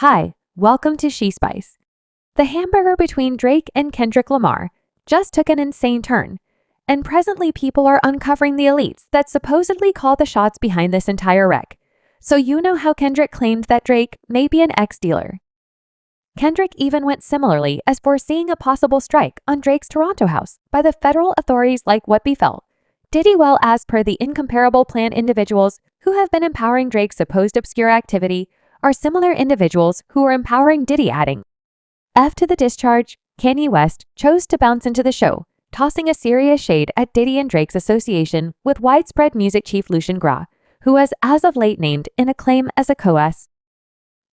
Hi, welcome to She Spice. The hamburger between Drake and Kendrick Lamar just took an insane turn, and presently people are uncovering the elites that supposedly call the shots behind this entire wreck. So you know how Kendrick claimed that Drake may be an ex-dealer. Kendrick even went similarly as foreseeing a possible strike on Drake's Toronto house by the federal authorities like what befell Diddy. Well, as per the incomparable plan, individuals who have been empowering Drake's supposed obscure activity are similar individuals who are empowering Diddy, adding, F to the discharge. Kanye West chose to bounce into the show, tossing a serious shade at Diddy and Drake's association with widespread music chief Lucian Gra, who was as of late named in a claim as a co-S.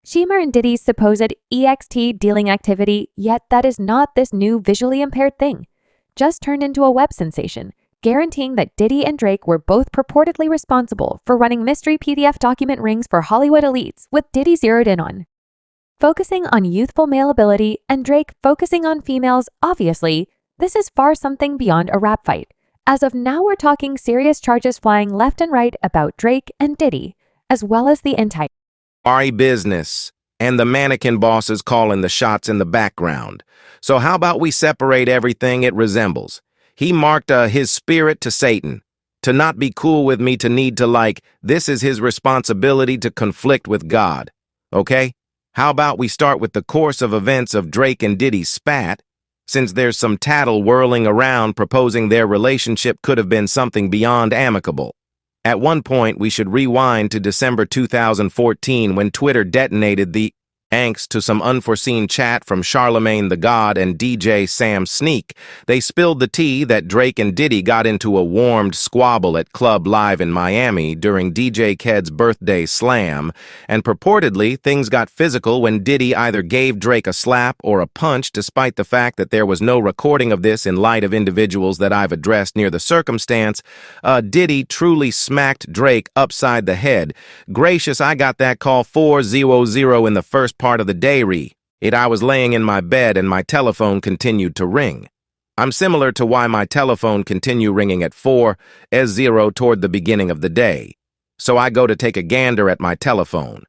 Shemer and Diddy's supposed EXT dealing activity, yet that is not this new visually impaired thing, just turned into a web sensation, guaranteeing that Diddy and Drake were both purportedly responsible for running mystery PDF document rings for Hollywood elites, with Diddy zeroed in on focusing on youthful male ability and Drake focusing on females. Obviously, this is far something beyond a rap fight. As of now, we're talking serious charges flying left and right about Drake and Diddy, as well as the entire business, and the mannequin bosses calling the shots in the background. So how about we separate everything it resembles? He marked his spirit to Satan, to not be cool with me, to need to like, this is his responsibility to conflict with God. Okay? How about we start with the course of events of Drake and Diddy's spat, since there's some tattle whirling around proposing their relationship could have been something beyond amicable. At one point, we should rewind to December 2014 when Twitter detonated the angst to some unforeseen chat from Charlemagne the God and DJ Sam Sneak. They spilled the tea that Drake and Diddy got into a warmed squabble at Club Live in Miami during DJ Ked's birthday slam, and purportedly things got physical when Diddy either gave Drake a slap or a punch, despite the fact that there was no recording of this in light of individuals that I've addressed near the circumstance. Diddy truly smacked Drake upside the head. Gracious, I got that call 400 in the first part of the day. I was laying in my bed and my telephone continued to ring. I'm similar to why my telephone continued ringing at 4:00 toward the beginning of the day. So I go to take a gander at my telephone.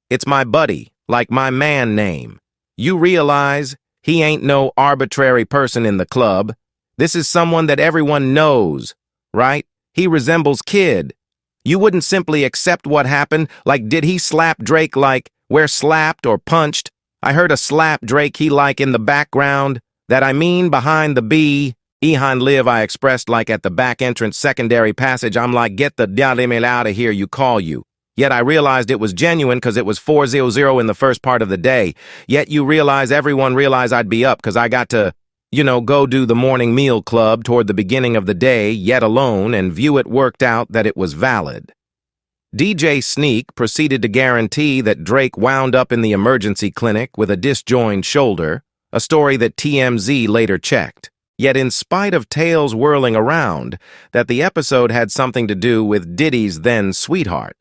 It's my buddy, like my man name. You realize he ain't no arbitrary person in the club. This is someone that everyone knows, right? He resembles Kid. You wouldn't simply accept what happened. Like, did he slap Drake like where slapped or punched? I heard a slap Drake he like in the background. That I mean behind the B. Ehan live, I expressed like at the back entrance secondary passage. I'm like, get the email out of here, you call you. Yet I realized it was genuine because it was 400 in the first part of the day. Yet you realize everyone realized I'd be up because I got to, go do the morning meal club toward the beginning of the day, yet alone, and view it worked out that it was valid. DJ Sneak proceeded to guarantee that Drake wound up in the emergency clinic with a disjoined shoulder, a story that TMZ later checked. Yet in spite of tales whirling around, that the episode had something to do with Diddy's then sweetheart.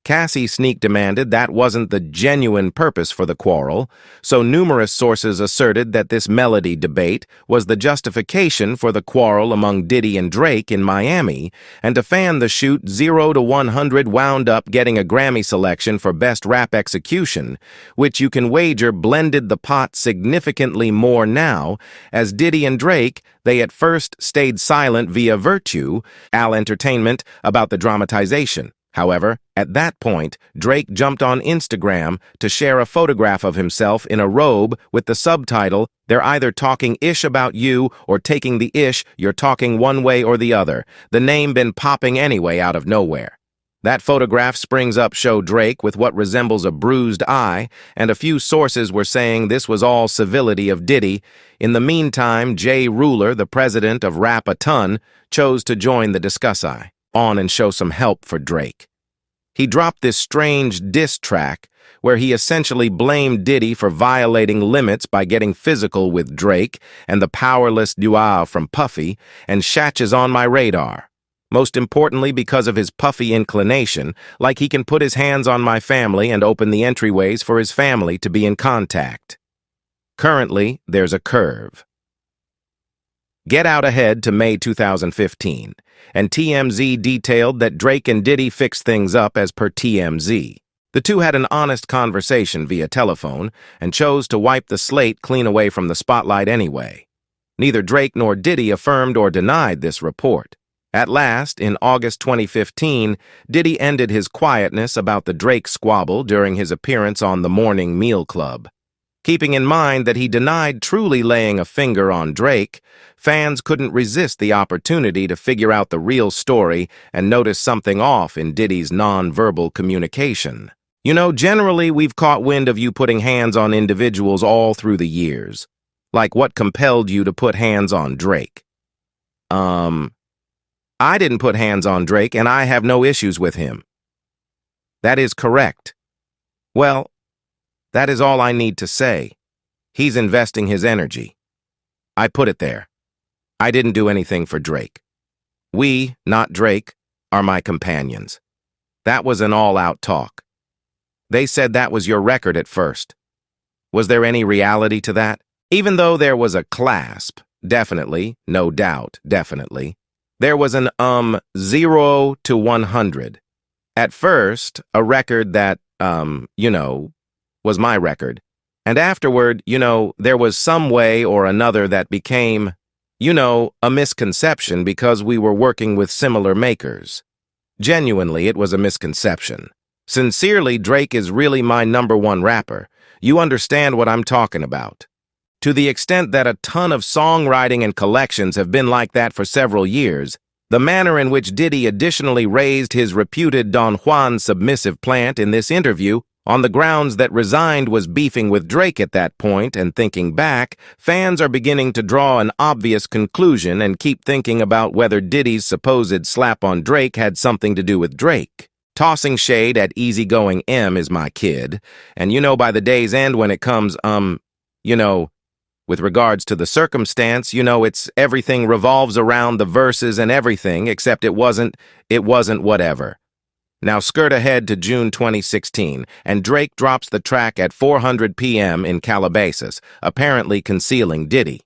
Cassie Sneak demanded that wasn't the genuine purpose for the quarrel, so numerous sources asserted that this melody debate was the justification for the quarrel among Diddy and Drake in Miami, and to fan the shoot, 0 to 100 wound up getting a Grammy selection for Best Rap Execution, which you can wager blended the pot significantly more now, as Diddy and Drake, they at first stayed silent via Virtue, Al Entertainment, about the dramatization. However, at that point, Drake jumped on Instagram to share a photograph of himself in a robe with the subtitle, "They're either talking ish about you or taking the ish, you're talking one way or the other." The name been popping anyway out of nowhere. That photograph springs up show Drake with what resembles a bruised eye, and a few sources were saying this was all civility of Diddy. In the meantime, Jay Ruler, the president of Rap a Ton, chose to join the discussion on and show some help for Drake. He dropped this strange diss track where he essentially blamed Diddy for violating limits by getting physical with Drake and the powerless duo from Puffy, and Shatch is on my radar. Most importantly because of his Puffy inclination, like he can put his hands on my family and open the entryways for his family to be in contact. Currently, there's a curve. Get out ahead to May 2015, and TMZ detailed that Drake and Diddy fixed things up as per TMZ. The two had an honest conversation via telephone and chose to wipe the slate clean away from the spotlight anyway. Neither Drake nor Diddy affirmed or denied this report. At last, in August 2015, Diddy ended his quietness about the Drake squabble during his appearance on the Morning Meal Club. Keeping in mind that he denied truly laying a finger on Drake, fans couldn't resist the opportunity to figure out the real story and notice something off in Diddy's non-verbal communication. You know, generally we've caught wind of you putting hands on individuals all through the years. Like what compelled you to put hands on Drake? I didn't put hands on Drake and I have no issues with him. That is correct. Well, that is all I need to say. He's investing his energy. I put it there. I didn't do anything for Drake. We, not Drake, are my companions. That was an all-out talk. They said that was your record at first. Was there any reality to that? Even though there was a clasp, definitely, no doubt, definitely, there was an 0 to 100. At first, a record that, was my record. And afterward, there was some way or another that became, a misconception because we were working with similar makers. Genuinely, it was a misconception. Sincerely, Drake is really my #1 rapper. You understand what I'm talking about. To the extent that a ton of songwriting and collections have been like that for several years, the manner in which Diddy additionally raised his reputed Don Juan submissive plant in this interview on the grounds that Resigned was beefing with Drake at that point, and thinking back, fans are beginning to draw an obvious conclusion and keep thinking about whether Diddy's supposed slap on Drake had something to do with Drake. Tossing shade at easygoing M is my kid, and by the day's end when it comes, with regards to the circumstance, it's everything revolves around the verses and everything, except it wasn't whatever. Now skirt ahead to June 2016, and Drake drops the track at 400 p.m. in Calabasas, apparently concealing Diddy.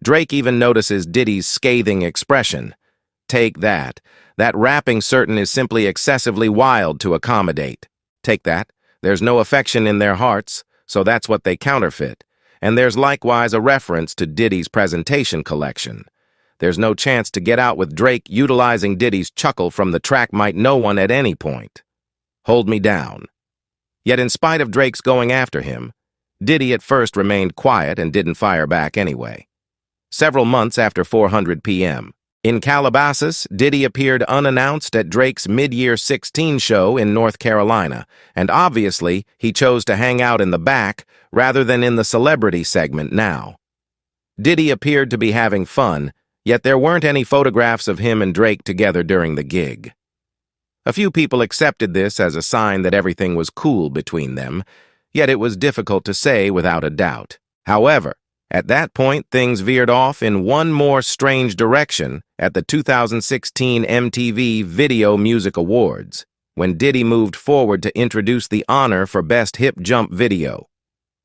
Drake even notices Diddy's scathing expression. Take that. That rapping certain is simply excessively wild to accommodate. Take that. There's no affection in their hearts, so that's what they counterfeit. And there's likewise a reference to Diddy's presentation collection. There's no chance to get out with Drake utilizing Diddy's chuckle from the track might no one at any point. Hold me down. Yet in spite of Drake's going after him, Diddy at first remained quiet and didn't fire back anyway. Several months after 400 p.m., in Calabasas, Diddy appeared unannounced at Drake's mid-year 16 show in North Carolina, and obviously he chose to hang out in the back rather than in the celebrity segment now. Diddy appeared to be having fun, yet there weren't any photographs of him and Drake together during the gig. A few people accepted this as a sign that everything was cool between them, yet it was difficult to say without a doubt. However, at that point, things veered off in one more strange direction at the 2016 MTV Video Music Awards, when Diddy moved forward to introduce the honor for Best Hip Jump Video.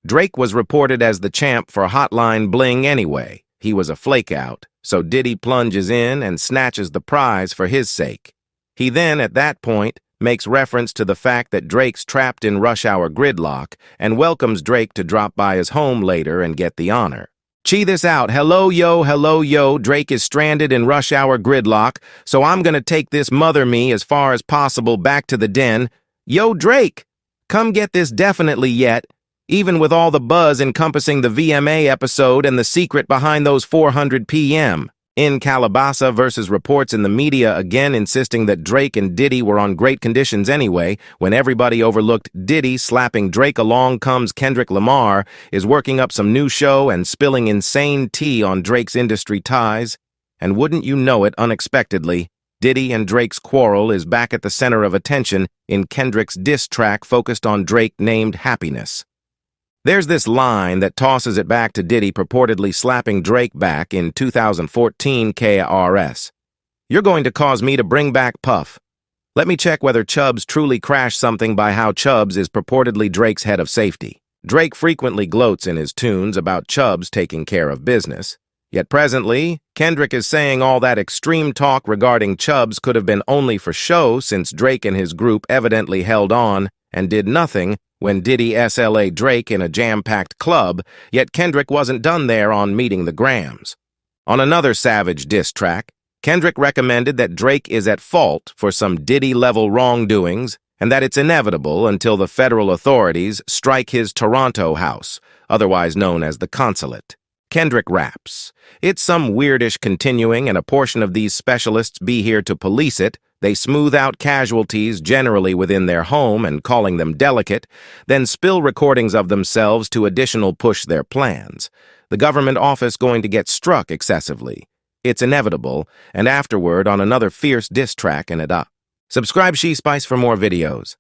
Drake was reported as the champ for Hotline Bling anyway. He was a flakeout, so Diddy plunges in and snatches the prize for his sake. He then, at that point, makes reference to the fact that Drake's trapped in rush hour gridlock and welcomes Drake to drop by his home later and get the honor. Check this out. Hello, yo, Drake is stranded in rush hour gridlock, so I'm gonna take this mother me as far as possible back to the den. Yo, Drake, come get this definitely yet. Even with all the buzz encompassing the VMA episode and the secret behind those 400 p.m. In Calabasas versus reports in the media again insisting that Drake and Diddy were on great conditions anyway, when everybody overlooked Diddy slapping Drake. Along comes Kendrick Lamar, is working up some new show and spilling insane tea on Drake's industry ties. And wouldn't you know it, unexpectedly, Diddy and Drake's quarrel is back at the center of attention in Kendrick's diss track focused on Drake named Happiness. There's this line that tosses it back to Diddy purportedly slapping Drake back in 2014 KRS. You're going to cause me to bring back Puff. Let me check whether Chubbs truly crashed something by how Chubbs is purportedly Drake's head of safety. Drake frequently gloats in his tunes about Chubbs taking care of business. Yet presently, Kendrick is saying all that extreme talk regarding Chubbs could have been only for show since Drake and his group evidently held on and did nothing when Diddy SLA Drake in a jam-packed club, yet Kendrick wasn't done there on meeting the Grams. On another savage diss track, Kendrick recommended that Drake is at fault for some Diddy-level wrongdoings and that it's inevitable until the federal authorities strike his Toronto house, otherwise known as the consulate. Kendrick raps, "It's some weirdish continuing and a portion of these specialists be here to police it. They smooth out casualties generally within their home and calling them delicate, then spill recordings of themselves to additional push their plans. The government office going to get struck excessively. It's inevitable," and afterward on another fierce diss track and it up. Subscribe She Spice for more videos.